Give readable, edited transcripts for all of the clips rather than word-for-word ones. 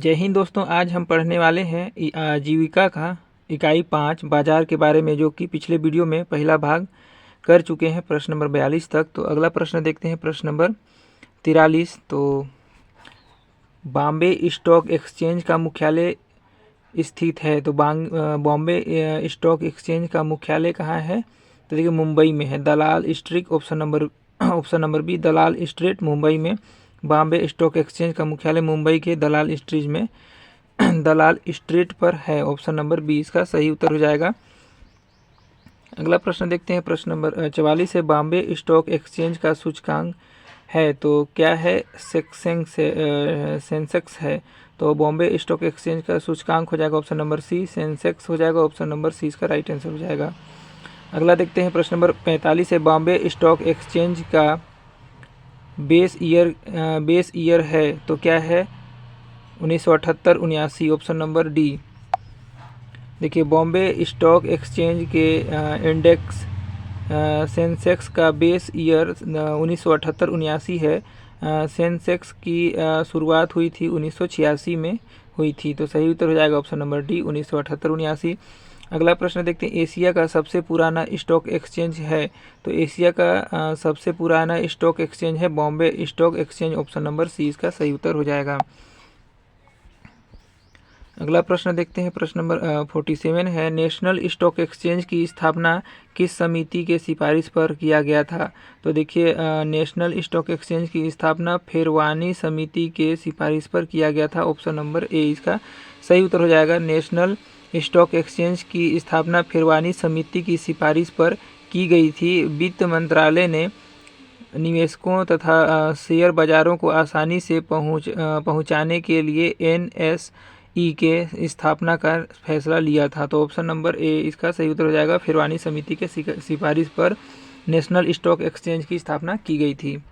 जय हिंद दोस्तों। आज हम पढ़ने वाले हैं आजीविका का इकाई 5 बाजार के बारे में, जो कि पिछले वीडियो में पहला भाग कर चुके हैं प्रश्न नंबर 42 तक। तो अगला प्रश्न देखते हैं, प्रश्न नंबर 43। तो बॉम्बे स्टॉक एक्सचेंज का मुख्यालय स्थित है। तो बॉम्बे स्टॉक एक्सचेंज का मुख्यालय कहाँ है? तो देखिए मुंबई में है, दलाल स्ट्रीट। ऑप्शन नंबर बी दलाल स्ट्रीट, मुंबई में बॉम्बे स्टॉक एक्सचेंज का मुख्यालय मुंबई के दलाल स्ट्रीट में दलाल स्ट्रीट पर है। ऑप्शन नंबर बी इसका सही उत्तर हो जाएगा। अगला प्रश्न देखते हैं, प्रश्न नंबर 44 है। बॉम्बे स्टॉक एक्सचेंज का सूचकांक है तो क्या है? सेंसेक्स है। तो बॉम्बे स्टॉक एक्सचेंज का सूचकांक हो जाएगा ऑप्शन नंबर सी, सेंसेक्स हो जाएगा। ऑप्शन नंबर सी इसका राइट आंसर हो जाएगा। अगला देखते हैं, प्रश्न नंबर 45 है। बॉम्बे स्टॉक एक्सचेंज का बेस ईयर है तो क्या है? 1978, 79। Option number D. देखिए बॉम्बे स्टॉक एक्सचेंज के इंडेक्स सेंसेक्स का बेस ईयर 1978, 79 है। सेंसेक्स की शुरुआत हुई थी 1986 में हुई थी। तो सही उत्तर हो जाएगा ऑप्शन नंबर डी, 1978, 79। अगला प्रश्न देखते हैं, एशिया का सबसे पुराना स्टॉक एक्सचेंज है। तो एशिया का सबसे पुराना स्टॉक एक्सचेंज है Bombay Stock Exchange. Option number C इसका सही उत्तर हो जाएगा। अगला प्रश्न देखते हैं, प्रश्न नंबर 47 है। नेशनल स्टॉक एक्सचेंज की स्थापना किस समिति के सिफारिश पर किया गया था? तो देखिए नेशनल स्टॉक एक्सचेंज की स्थापना फेरवानी समिति के सिफारिश पर किया गया था। ऑप्शन नंबर ए इसका सही उत्तर हो जाएगा। नेशनल स्टॉक एक्सचेंज की स्थापना फेरवानी समिति की सिफारिश पर की गई थी। वित्त मंत्रालय ने निवेशकों तथा शेयर बाजारों को आसानी से पहुंचाने के लिए NSE के स्थापना का फैसला लिया था। तो ऑप्शन नंबर ए इसका सही उत्तर हो जाएगा। फेरवानी समिति के सिफारिश पर नेशनल स्टॉक एक्सचेंज की स्थापना की गई थी।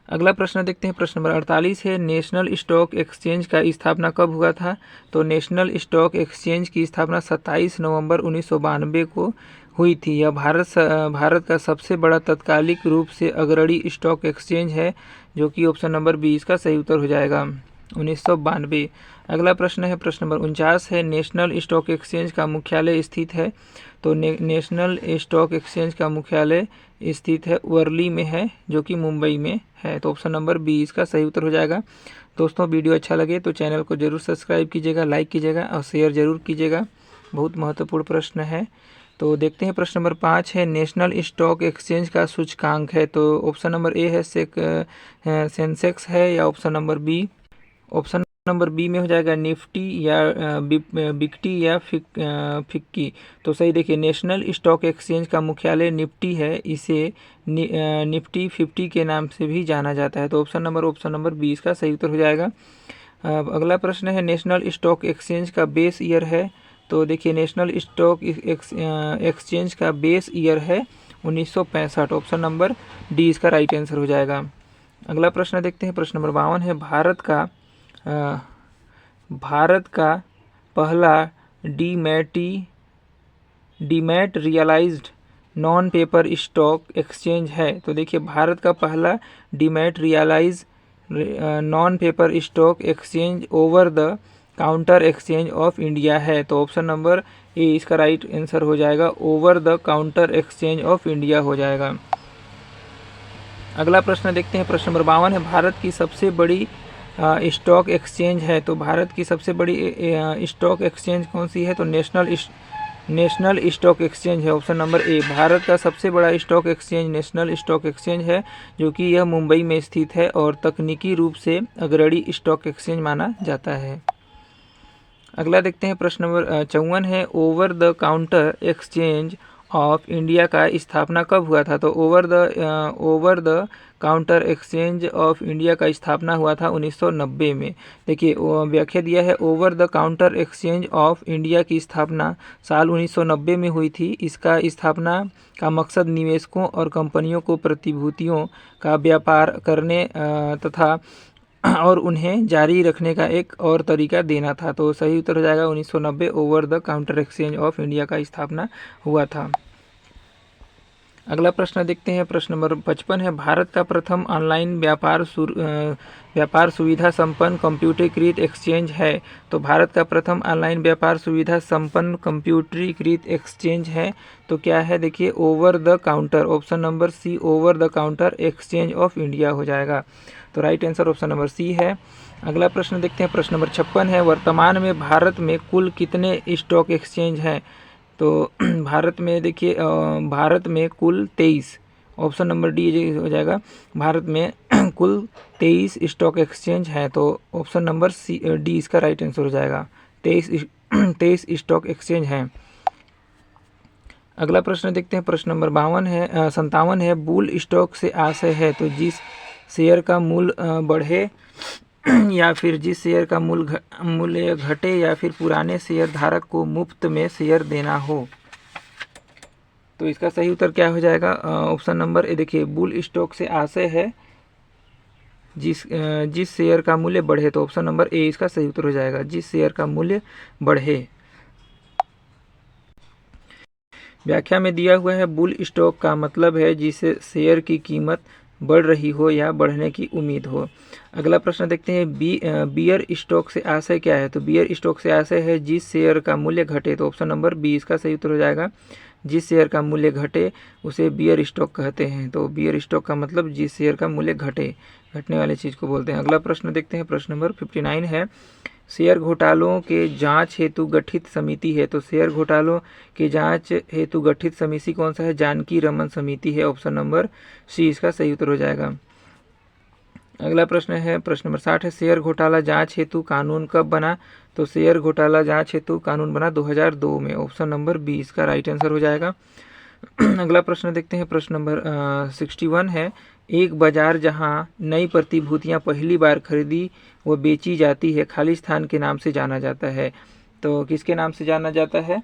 अगला प्रश्न देखते हैं, प्रश्न नंबर 48 है। नेशनल स्टॉक एक्सचेंज का स्थापना कब हुआ था? तो नेशनल स्टॉक एक्सचेंज की स्थापना 27 नवंबर 1992 को हुई थी। यह भारत का सबसे बड़ा तत्कालिक रूप से अग्रणी स्टॉक एक्सचेंज है, जो कि ऑप्शन नंबर बी इसका सही उत्तर हो जाएगा, 1992। अगला प्रश्न है, प्रश्न नंबर 49 है। नेशनल स्टॉक एक्सचेंज का मुख्यालय स्थित है। तो नेशनल स्टॉक एक्सचेंज का मुख्यालय स्थित है वर्ली में है, जो कि मुंबई में है। तो ऑप्शन नंबर बी इसका सही उत्तर हो जाएगा। दोस्तों वीडियो अच्छा लगे तो चैनल को जरूर सब्सक्राइब कीजिएगा, लाइक कीजिएगा और शेयर जरूर कीजिएगा। बहुत महत्वपूर्ण प्रश्न है। तो देखते हैं, प्रश्न नंबर 5 है। नेशनल स्टॉक एक्सचेंज का सूचकांक है। तो ऑप्शन नंबर ए है सेंसेक्स है, या option number B, option number B में हो जाएगा निफ्टी या बिक्टी या फिक्की। तो सही देखिए, नेशनल स्टॉक एक्सचेंज का मुख्यालय निफ्टी है। इसे निफ्टी 50 के नाम से भी जाना जाता है। तो ऑप्शन नंबर बी इसका सही उत्तर हो जाएगा। अगला प्रश्न है, नेशनल स्टॉक एक्सचेंज का बेस ईयर है। तो देखिए नेशनल स्टॉक एक्सचेंज का बेस ईयर है 1965। ऑप्शन नंबर डी इसका राइट आंसर हो जाएगा। अगला प्रश्न देखते हैं, प्रश्न नंबर 52 है। भारत का पहला demat realised non paper stock exchange है। तो देखिए भारत का पहला demat realise non paper stock exchange Over the Counter Exchange of India है। तो ऑप्शन नंबर ए इसका राइट आंसर हो जाएगा, over the Counter Exchange of India हो जाएगा। अगला प्रश्न देखते हैं, प्रश्न नंबर 52 है। भारत की सबसे बड़ी स्टॉक एक्सचेंज है। तो भारत की सबसे बड़ी स्टॉक एक्सचेंज कौन सी है? तो नेशनल स्टॉक एक्सचेंज है। ऑप्शन नंबर ए, भारत का सबसे बड़ा stock exchange national stock exchange है, जो कि यह मुंबई में स्थित है और तकनीकी रूप से अग्रणी स्टॉक एक्सचेंज माना जाता है। अगला देखते हैं, प्रश्न नंबर 54 है। Over the Counter Exchange of India का स्थापना कब हुआ था? तो over the Counter Exchange of India का स्थापना हुआ था 1990 में। देखिए व्याख्या दिया है, over the Counter Exchange of India की स्थापना साल 1990 में हुई थी। इसका स्थापना का मकसद निवेशकों और कंपनियों को प्रतिभूतियों का व्यापार करने तथा और उन्हें जारी रखने का एक और तरीका देना था। तो सही उत्तर हो जाएगा 1990, over the Counter Exchange of India का स्थापना हुआ था। अगला प्रश्न देखते हैं, प्रश्न नंबर 55 है, भारत का प्रथम ऑनलाइन व्यापार सुविधा संपन्न कंप्यूटरीकृत एक्सचेंज है। तो भारत का प्रथम ऑनलाइन व्यापार सुविधा संपन्न कंप्यूटरीकृत एक्सचेंज है तो क्या है, देखिए over the counter, option number C Over the Counter Exchange of India हो जाएगा। तो right answer option number C है। अगला प्रश्न देखते हैं, प्रश्न नंबर 56 है, वर्तमान में भारत में कुल कितने स्टॉक एक्सचेंज हैं। तो भारत में देखिए भारत में कुल 23, ऑप्शन नंबर डी हो जाएगा। भारत में कुल 23 स्टॉक एक्सचेंज हैं तो ऑप्शन नंबर सी डी इसका राइट आंसर हो जाएगा। 23 स्टॉक एक्सचेंज हैं। अगला प्रश्न देखते हैं, प्रश्न नंबर 57 है, बुल स्टॉक से आशय है तो जिस शेयर का मूल्य बढ़े या फिर जिस शेयर का मूल्य घटे या फिर पुराने शेयर धारक को मुफ्त में शेयर देना हो। तो इसका सही उत्तर क्या हो जाएगा, ऑप्शन नंबर ए देखिए, बुल स्टॉक से आशय है जिस शेयर का मूल्य बढ़े, तो ऑप्शन नंबर ए इसका सही उत्तर हो जाएगा, जिस शेयर का मूल्य बढ़े। व्याख्या में दिया हुआ है, बुल स्टॉक का मतलब है जिसे शेयर की कीमत बढ़ रही हो या बढ़ने की उम्मीद हो। अगला प्रश्न देखते हैं, बियर स्टॉक से आशय क्या है। तो बियर स्टॉक से आशय है जिस शेयर का मूल्य घटे, तो ऑप्शन नंबर बी इसका सही उत्तर हो जाएगा, जिस शेयर का मूल्य घटे उसे बियर स्टॉक कहते हैं। तो बियर स्टॉक का मतलब जिस शेयर का मूल्य घटने वाली चीज़ को बोलते हैं। अगला प्रश्न देखते हैं, प्रश्न नंबर 59 है, शेयर घोटालों के जांच हेतु गठित समिति है। तो शेयर घोटालों के जांच हेतु गठित समिति कौन सा है, जानकी रमन समिति है, ऑप्शन नंबर सी इसका सही उत्तर हो जाएगा। अगला प्रश्न है, प्रश्न नंबर 60 है, शेयर घोटाला जांच हेतु कानून कब बना। तो शेयर घोटाला जांच हेतु कानून बना 2002 में, ऑप्शन नंबर बी इसका राइट आंसर हो जाएगा। अगला प्रश्न देखते हैं, प्रश्न नंबर 61 है, एक बाजार जहां नई प्रतिभूतियां पहली बार खरीदी व बेची जाती है खाली स्थान के नाम से जाना जाता है। तो किसके नाम से जाना जाता है,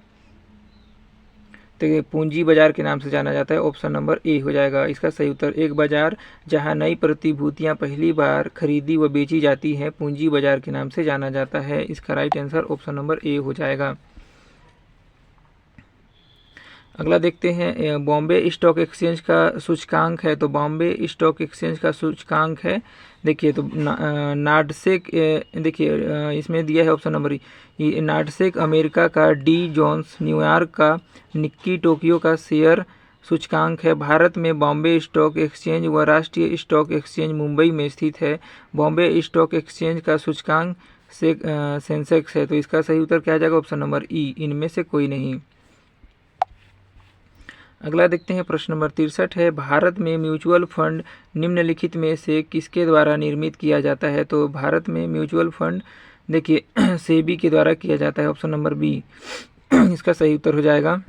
तो पूंजी बाजार के नाम से जाना जाता है, ऑप्शन नंबर ए हो जाएगा इसका सही उत्तर। एक बाजार जहां नई प्रतिभूतियां पहली बार खरीदी व बेची जाती हैं पूंजी बाजार के नाम से जाना जाता है, इसका right answer option number A हो जाएगा। अगला देखते हैं, बॉम्बे स्टॉक एक्सचेंज का सूचकांक है। तो बॉम्बे स्टॉक एक्सचेंज का सूचकांक है, देखिए तो नार्डसेक, देखिए इसमें दिया है ऑप्शन नंबर ई, नार्डसेक अमेरिका का, डी जोन्स न्यूयॉर्क का, निक्की टोक्यो का शेयर सूचकांक है। भारत में बॉम्बे स्टॉक एक्सचेंज व राष्ट्रीय स्टॉक एक्सचेंज मुंबई में स्थित है। बॉम्बे स्टॉक एक्सचेंज का सूचकांक सेंसेक्स है, तो इसका सही उत्तर क्या आ जाएगा, ऑप्शन नंबर ई, इनमें से कोई नहीं। अगला देखते हैं, प्रश्न नंबर 63 है, भारत में म्यूचुअल फंड निम्नलिखित में से किसके द्वारा निर्मित किया जाता है। तो भारत में म्यूचुअल फंड देखिए सेबी के द्वारा किया जाता है, ऑप्शन नंबर बी इसका सही उत्तर हो जाएगा।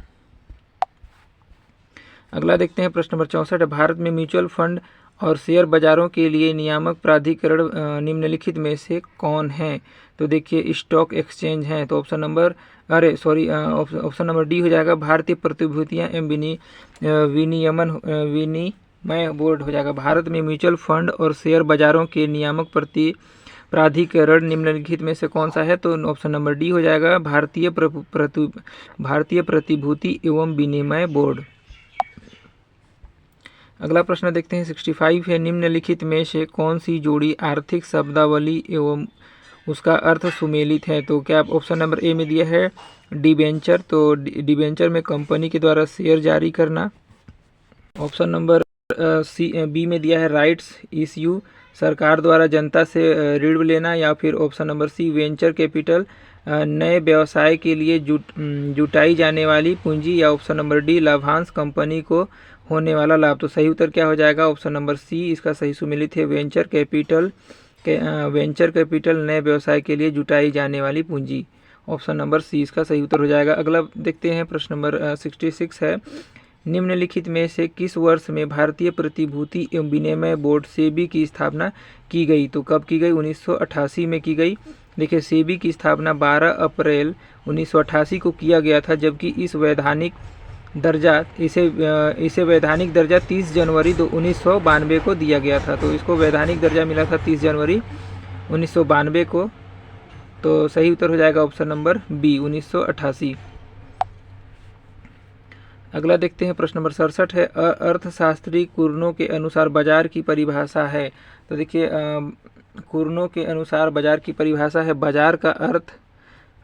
अगला देखते हैं, प्रश्न नंबर 64 है, भारत में म्यूचुअल फंड और शेयर बाजारों के लिए नियामक प्राधिकरण निम्नलिखित में से कौन है। तो देखिए स्टॉक एक्सचेंज हैं, तो option number option number D हो जाएगा, भारतीय प्रतिभूतियां एवं विनिमय बोर्ड हो जाएगा। भारत में म्यूचुअल फंड और शेयर बाजारों के नियामक प्राधिकरण निम्नलिखित में से कौन सा है। तो ऑप्शन नंबर डी हो जाएगा, भारतीय प्रतिभूति एवं विनिमय बोर्ड। अगला प्रश्न देखते हैं, 65 है, निम्नलिखित में से कौन सी जोड़ी आर्थिक शब्दावली एवं उसका अर्थ सुमेलित है। तो क्या ऑप्शन नंबर ए में दिया है डिबेंचर, तो डिबेंचर में कंपनी के द्वारा शेयर जारी करना। ऑप्शन नंबर बी में दिया है राइट्स इश्यू, सरकार द्वारा जनता से ऋण लेना। या फिर option number C venture capital, नए व्यवसाय के लिए जुटाई जाने वाली पूंजी। या ऑप्शन नंबर डी लाभांश, कंपनी को होने वाला लाभ। तो सही उत्तर क्या हो जाएगा, ऑप्शन नंबर सी इसका सही सुमेलित है, वेंचर कैपिटल नए व्यवसाय के लिए जुटाई जाने वाली पूंजी, ऑप्शन नंबर सी इसका सही उत्तर हो जाएगा। अगला देखते हैं, प्रश्न नंबर 66 है, निम्नलिखित में से किस वर्ष में भारतीय प्रतिभूति एवं विनिमय बोर्ड सेबी की स्थापना की गई। तो कब की गई, 1988 में की गई। देखिए सेबी की स्थापना 12 अप्रैल 1988 को किया गया था, जबकि इसे वैधानिक दर्जा 30 जनवरी 1992 को दिया गया था। तो इसको वैधानिक दर्जा मिला था 30 जनवरी 1992 को। तो सही उत्तर हो जाएगा ऑप्शन नंबर बी 1988। अगला देखते हैं प्रश्न नंबर 67 है अर्थशास्त्री कुर्नो के अनुसार बाजार की परिभाषा है। तो देखिए कुर्नो के अनुसार बाजार की परिभाषा है बाजार का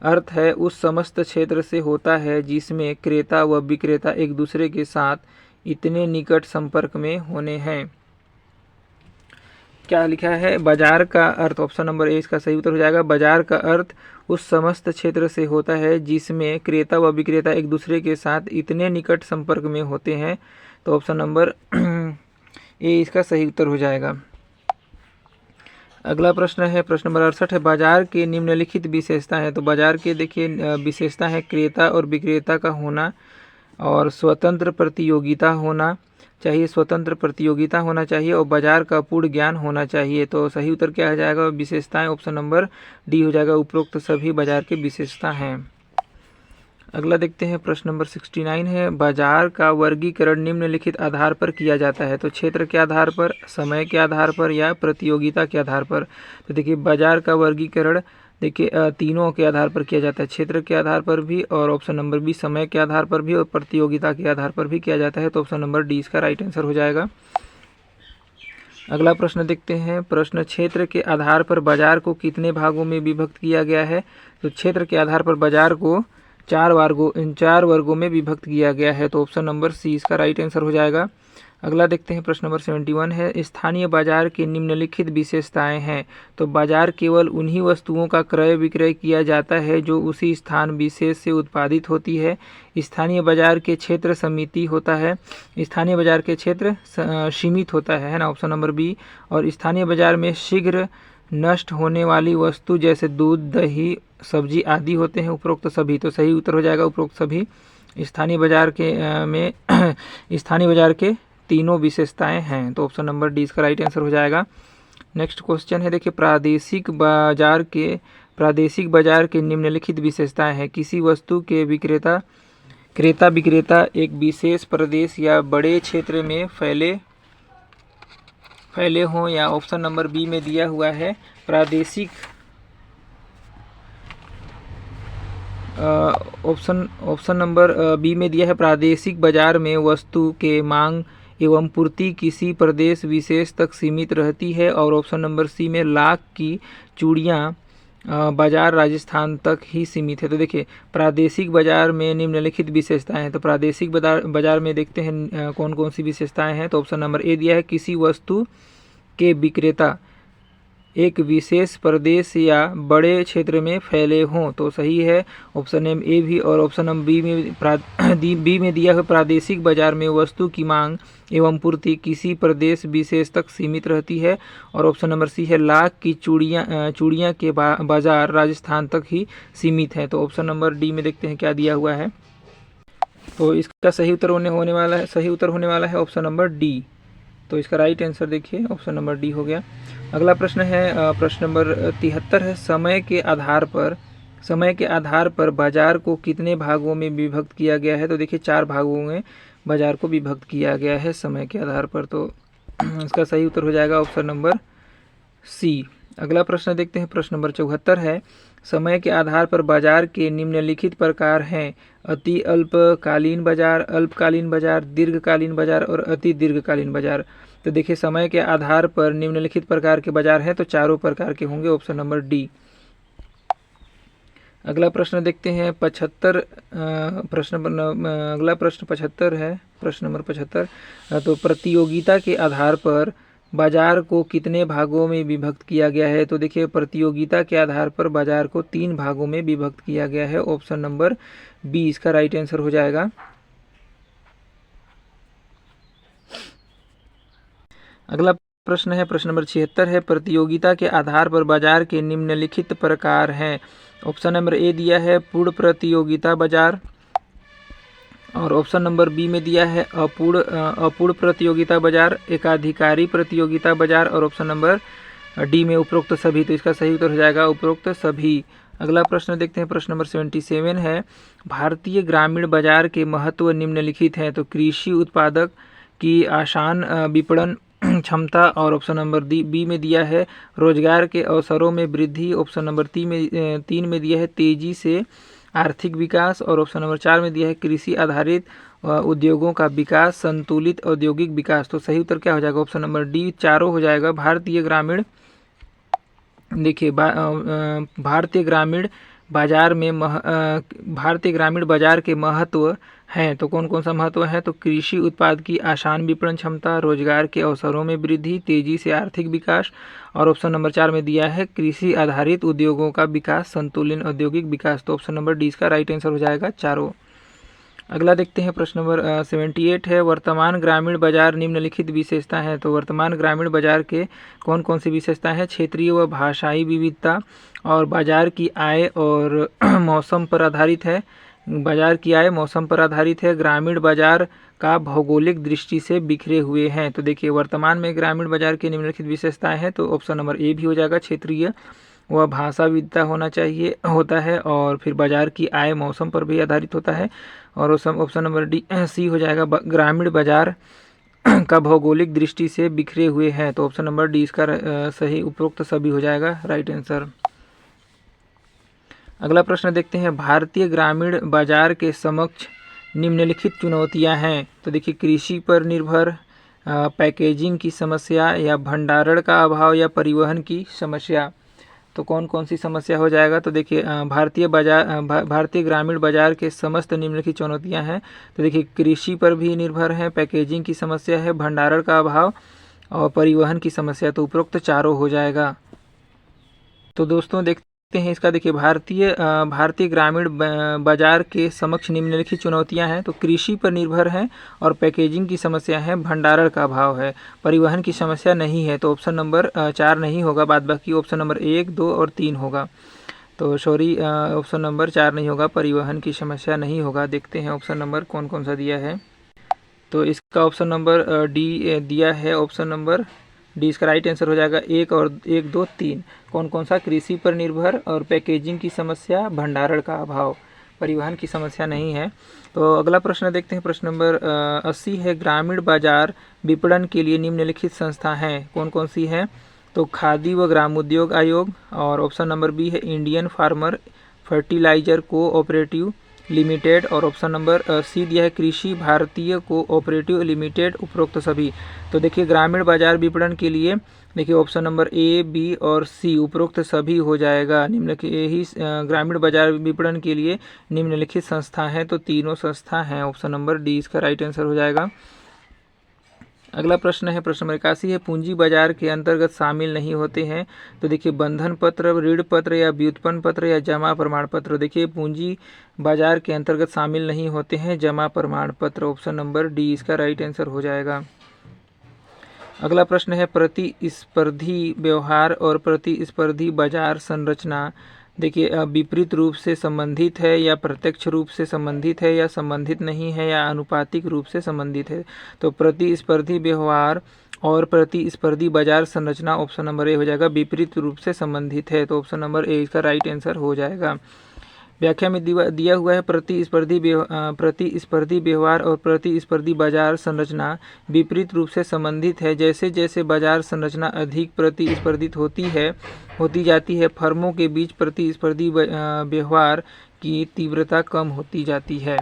अर्थ है उस समस्त क्षेत्र से होता है जिसमें क्रेता व विक्रेता एक दूसरे के साथ इतने निकट संपर्क में होने हैं। क्या लिखा है? बाजार का अर्थ, ऑप्शन नंबर ए इसका सही उत्तर हो जाएगा। बाजार का अर्थ उस समस्त क्षेत्र से होता है जिसमें क्रेता व विक्रेता एक दूसरे के साथ इतने निकट संपर्क में होते हैं। तो ऑप्शन नंबर ए इसका सही उत्तर हो जाएगा। अगला प्रश्न है प्रश्न नंबर 68 है बाजार के निम्नलिखित विशेषता है। तो बाजार के देखिए विशेषता है क्रेता और विक्रेता का होना और स्वतंत्र प्रतियोगिता होना चाहिए, और बाजार का पूर्ण ज्ञान होना चाहिए। तो सही उत्तर क्या हो जाएगा? विशेषताएं ऑप्शन नंबर डी हो जाएगा। उपरोक्त सभी बाजार के विशेषता हैं। अगला देखते हैं प्रश्न नंबर 69 है बाजार का वर्गीकरण निम्नलिखित आधार पर किया जाता है। तो क्षेत्र के आधार पर, समय के आधार पर या प्रतियोगिता के आधार पर। तो देखिए बाजार का वर्गीकरण देखिए तीनों के आधार पर किया जाता है, क्षेत्र के आधार पर भी और ऑप्शन नंबर बी समय के आधार पर भी और प्रतियोगिता के आधार पर भी किया जाता है। तो ऑप्शन नंबर डी इसका राइट आंसर हो जाएगा। अगला प्रश्न देखते हैं प्रश्न क्षेत्र के आधार पर बाजार को कितने भागों में विभक्त किया गया है। तो क्षेत्र के आधार पर बाजार को चार वर्गों में विभक्त किया गया है। तो ऑप्शन नंबर सी इसका राइट आंसर हो जाएगा। अगला देखते हैं प्रश्न नंबर 71 है स्थानीय बाजार की निम्नलिखित विशेषताएं हैं। तो बाजार केवल उन्हीं वस्तुओं का क्रय विक्रय किया जाता है जो उसी स्थान विशेष से उत्पादित होती है। स्थानीय बाजार के क्षेत्र सीमित होता है, स्थानीय बाजार के क्षेत्र सीमित होता है ना, ऑप्शन नंबर बी। और स्थानीय बाजार में शीघ्र नष्ट होने वाली वस्तु जैसे दूध, दही, सब्जी आदि होते हैं। उपरोक्त सभी, तो सही उत्तर हो जाएगा उपरोक्त सभी। स्थानीय बाजार के में स्थानीय बाजार के तीनों विशेषताएं हैं। तो ऑप्शन नंबर डी इसका राइट आंसर हो जाएगा। नेक्स्ट क्वेश्चन है देखिए प्रादेशिक बाजार के निम्नलिखित विशेषताएं हैं। किसी वस्तु के क्रेता विक्रेता एक विशेष प्रदेश या बड़े क्षेत्र में फैले हों, या ऑप्शन नंबर बी में दिया हुआ है ऑप्शन नंबर बी में दिया है प्रादेशिक बाजार में वस्तु के मांग एवं पूर्ति किसी प्रदेश विशेष तक सीमित रहती है। और ऑप्शन नंबर सी में लाख की चूड़ियाँ बाजार राजस्थान तक ही सीमित है। तो देखिए प्रादेशिक बाजार में निम्नलिखित विशेषताएं हैं। तो प्रादेशिक बाजार में देखते हैं कौन कौन सी विशेषताएं हैं। तो ऑप्शन नंबर ए दिया है किसी वस्तु के विक्रेता एक विशेष प्रदेश या बड़े क्षेत्र में फैले हों। तो सही है ऑप्शन नंबर ए भी। और ऑप्शन नंबर बी में दिया है प्रादेशिक बाजार में वस्तु की मांग एवं पूर्ति किसी प्रदेश विशेष तक सीमित रहती है। और ऑप्शन नंबर सी है लाख की चूड़ियाँ के बाजार राजस्थान तक ही सीमित है। तो ऑप्शन नंबर डी में देखते हैं क्या दिया हुआ है। तो इसका सही उत्तर होने वाला है ऑप्शन नंबर डी। तो इसका राइट आंसर देखिए ऑप्शन नंबर डी हो गया। अगला प्रश्न है प्रश्न नंबर 73 है समय के आधार पर बाजार को कितने भागों में विभक्त किया गया है। तो देखिए 4 भागों में बाजार को विभक्त किया गया है समय के आधार पर। तो इसका सही उत्तर हो जाएगा ऑप्शन नंबर सी। अगला प्रश्न देखते हैं प्रश्न नंबर 74 है समय के आधार पर बाजार के निम्नलिखित प्रकार हैं। अति अल्पकालीन बाजार, अल्पकालीन बाजार, दीर्घकालीन बाजार और अति दीर्घकालीन बाजार। तो देखिए समय के आधार पर निम्नलिखित प्रकार के बाजार हैं, तो चारों प्रकार के होंगे, ऑप्शन नंबर डी। अगला प्रश्न देखते हैं 75 अगला प्रश्न 75 है, प्रश्न नंबर 75। तो प्रतियोगिता के आधार पर बाजार को कितने भागों में विभक्त किया गया है। तो देखिए प्रतियोगिता के आधार पर बाजार को 3 भागों में विभक्त किया गया है, ऑप्शन नंबर बी इसका राइट आंसर हो जाएगा। अगला प्रश्न है प्रश्न नंबर 76 है प्रतियोगिता के आधार पर बाजार के निम्नलिखित प्रकार हैं। ऑप्शन नंबर ए दिया है पूर्ण प्रतियोगिता बाजार, और ऑप्शन नंबर बी में दिया है अपूर्ण प्रतियोगिता बाजार, एकाधिकारी प्रतियोगिता बाजार, और ऑप्शन नंबर डी में उपरोक्त सभी। तो इसका सही उत्तर हो जाएगा उपरोक्त सभी। अगला प्रश्न देखते हैं प्रश्न नंबर 77 है भारतीय ग्रामीण बाजार के महत्व निम्नलिखित हैं। तो कृषि उत्पादक की आसान विपणन क्षमता, और ऑप्शन नंबर बी में दिया है रोजगार के अवसरों में वृद्धि, ऑप्शन नंबर 3 में दिया है तेजी से आर्थिक विकास, और ऑप्शन नंबर 4 में दिया है कृषि आधारित उद्योगों का विकास, संतुलित औद्योगिक विकास। तो सही उत्तर क्या हो जाएगा? ऑप्शन नंबर डी चारों हो जाएगा। भारतीय ग्रामीण देखिए भारतीय ग्रामीण बाजार में भारतीय ग्रामीण बाजार के महत्व हैं। तो कौन कौन सा महत्व है? तो कृषि उत्पाद की आसान विपणन क्षमता, रोजगार के अवसरों में वृद्धि, तेजी से आर्थिक विकास, और ऑप्शन नंबर 4 में दिया है कृषि आधारित उद्योगों का विकास, संतुलित औद्योगिक विकास। तो ऑप्शन नंबर डी इसका राइट आंसर हो जाएगा चारों। अगला देखते हैं प्रश्न नंबर 78 है, वर्तमान ग्रामीण बाजार निम्नलिखित विशेषता है। तो वर्तमान ग्रामीण बाजार के कौन कौन सी विशेषताएं हैं? क्षेत्रीय व भाषाई विविधता, और बाजार की आय और मौसम पर आधारित है। बाजार की आय मौसम पर आधारित है। ग्रामीण बाजार का भौगोलिक दृष्टि से बिखरे हुए हैं। तो देखिए वर्तमान में ग्रामीण बाजार की निम्नलिखित विशेषताएं हैं। तो ऑप्शन नंबर ए भी हो जाएगा, क्षेत्रीय वह भाषा विविधता होना चाहिए होता है, और फिर बाजार की आय मौसम पर भी आधारित होता है, और ऑप्शन नंबर डी सी हो जाएगा, ग्रामीण बाजार का भौगोलिक दृष्टि से बिखरे हुए हैं। तो ऑप्शन नंबर डी इसका सही उपरोक्त सभी हो जाएगा राइट आंसर। अगला प्रश्न देखते हैं, भारतीय ग्रामीण बाजार के समक्ष निम्नलिखित चुनौतियां हैं। तो देखिए कृषि पर निर्भर, पैकेजिंग की समस्या, या भंडारण का अभाव, या परिवहन की समस्या। तो कौन कौन सी समस्या हो जाएगा? तो देखिए भारतीय ग्रामीण बाजार के समस्त निम्नलिखित चुनौतियां हैं। तो देखिए कृषि पर भी निर्भर है, पैकेजिंग की समस्या है, भंडारण का अभाव, और परिवहन की समस्या। तो उपरोक्त चारों हो जाएगा। तो दोस्तों देखते हैं इसका, देखिए भारतीय ग्रामीण बाजार के समक्ष निम्नलिखित चुनौतियां हैं। तो कृषि पर निर्भर है, और पैकेजिंग की समस्या है, भंडारण का अभाव है, परिवहन की समस्या नहीं है। तो ऑप्शन नंबर 4 नहीं होगा, बाद बाकी ऑप्शन नंबर 1, 2 और 3 होगा। तो सॉरी, ऑप्शन नंबर 4 नहीं होगा, परिवहन की समस्या नहीं होगा। देखते हैं ऑप्शन नंबर कौन कौन सा दिया है। तो इसका ऑप्शन नंबर डी दिया है, ऑप्शन नंबर डी इसका राइट आंसर हो जाएगा। 1 और 1, 2, 3 कौन कौन सा? कृषि पर निर्भर, और पैकेजिंग की समस्या, भंडारण का अभाव, परिवहन की समस्या नहीं है। तो अगला प्रश्न देखते हैं, प्रश्न नंबर 80 है, ग्रामीण बाजार विपणन के लिए निम्नलिखित संस्था हैं। कौन कौन सी हैं? तो खादी व ग्रामोद्योग आयोग, और ऑप्शन नंबर बी है Indian Farmer Fertiliser Cooperative Limited, और ऑप्शन नंबर सी दिया है कृषि भारतीय कोऑपरेटिव लिमिटेड। उपरोक्त सभी। तो देखिए ग्रामीण बाजार विपणन के लिए देखिए ऑप्शन नंबर ए, बी और सी उपरोक्त सभी हो जाएगा। निम्नलिखित यही ग्रामीण बाजार विपणन के लिए निम्नलिखित संस्था है। तो तीनों संस्था हैं। ऑप्शन नंबर डी इसका राइट आंसर हो जाएगा। अगला प्रश्न है, प्रश्न नंबर 81 है, पूंजी बाजार के अंतर्गत शामिल नहीं होते हैं। तो देखिए बंधन पत्र, ऋण पत्र, या व्युत्पन्न पत्र, या जमा प्रमाण पत्र। देखिए पूंजी बाजार के अंतर्गत शामिल नहीं होते हैं जमा प्रमाण पत्र। ऑप्शन नंबर डी इसका राइट आंसर हो जाएगा। अगला प्रश्न है, प्रतिस्पर्धी व्यवहार और प्रतिस्पर्धी बाजार संरचना देखिए विपरीत रूप से संबंधित है, या प्रत्यक्ष रूप से संबंधित है, या संबंधित नहीं है, या अनुपातिक रूप से संबंधित है। तो प्रतिस्पर्धी व्यवहार और प्रतिस्पर्धी बाजार संरचना ऑप्शन नंबर ए हो जाएगा, विपरीत रूप से संबंधित है। तो ऑप्शन नंबर ए इसका राइट आंसर हो जाएगा। व्याख्या में दिया हुआ है, प्रतिस्पर्धी व्यवहार और प्रतिस्पर्धी बाजार संरचना विपरीत रूप से संबंधित है। जैसे जैसे बाजार संरचना अधिक प्रतिस्पर्धित होती जाती है, फर्मों के बीच प्रतिस्पर्धी व्यवहार की तीव्रता कम होती जाती है।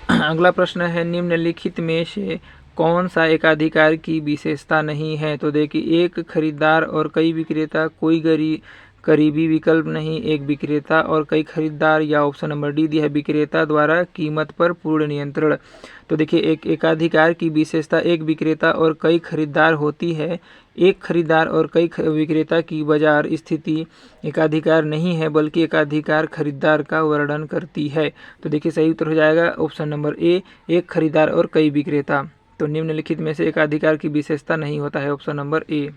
अगला प्रश्न है, निम्नलिखित में से कौन सा एकाधिकार की विशेषता नहीं है? तो देखिए एक खरीदार और कई विक्रेता, कोई करीबी विकल्प नहीं, एक विक्रेता और कई खरीदार, या ऑप्शन नंबर डी दिया है विक्रेता द्वारा कीमत पर पूर्ण नियंत्रण। तो देखिए एक एकाधिकार की विशेषता एक विक्रेता और कई खरीदार होती है। एक खरीदार और कई विक्रेता की बाजार स्थिति एकाधिकार नहीं है, बल्कि एकाधिकार खरीदार का वर्णन करती है। तो देखिए सही उत्तर हो जाएगा ऑप्शन नंबर ए, एक खरीदार और कई विक्रेता। तो निम्नलिखित में से एकाधिकार की विशेषता नहीं होता है, ऑप्शन नंबर ए।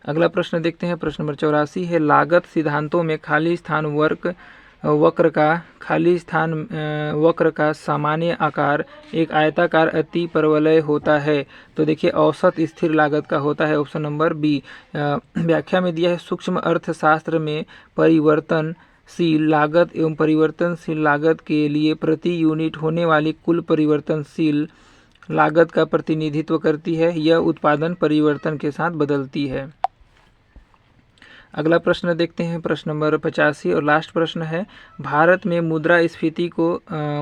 अगला प्रश्न देखते हैं, प्रश्न नंबर 84 है, लागत सिद्धांतों में खाली स्थान वक्र का सामान्य आकार एक आयताकार अति परवलय होता है। तो देखिए औसत स्थिर लागत का होता है, ऑप्शन नंबर बी। व्याख्या में दिया है, सूक्ष्म अर्थशास्त्र में परिवर्तनशील लागत एवं परिवर्तनशील लागत के लिए प्रति यूनिट होने वाली कुल परिवर्तनशील लागत का प्रतिनिधित्व करती है। यह उत्पादन परिवर्तन के साथ बदलती है। अगला प्रश्न देखते हैं, प्रश्न नंबर 85 और लास्ट प्रश्न है, भारत में मुद्रास्फीति को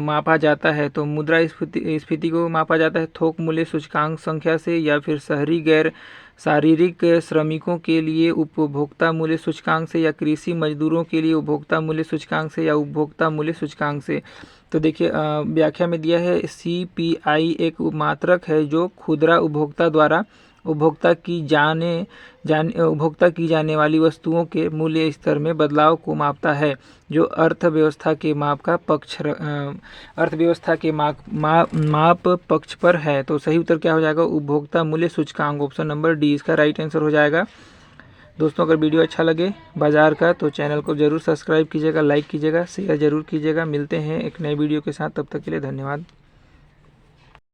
मापा जाता है। तो मुद्रास्फीति को मापा जाता है थोक मूल्य सूचकांक संख्या से, या फिर शहरी गैर शारीरिक श्रमिकों के लिए उपभोक्ता मूल्य सूचकांक से, या कृषि मजदूरों के लिए उपभोक्ता मूल्य सूचकांक से, या उपभोक्ता मूल्य सूचकांक से। तो देखिए व्याख्या में दिया है, CPI एक मात्रक है जो खुदरा उपभोक्ता द्वारा उपभोक्ता की जाने वाली वस्तुओं के मूल्य स्तर में बदलाव को मापता है, जो अर्थव्यवस्था के माप पक्ष पर है। तो सही उत्तर क्या हो जाएगा, उपभोक्ता मूल्य सूचकांक, ऑप्शन नंबर डी इसका राइट आंसर हो जाएगा। दोस्तों अगर वीडियो अच्छा लगे बाजार का तो चैनल को जरूर सब्सक्राइब कीजिएगा, लाइक कीजिएगा, शेयर जरूर कीजिएगा। मिलते हैं एक नए वीडियो के साथ, तब तक के लिए धन्यवाद।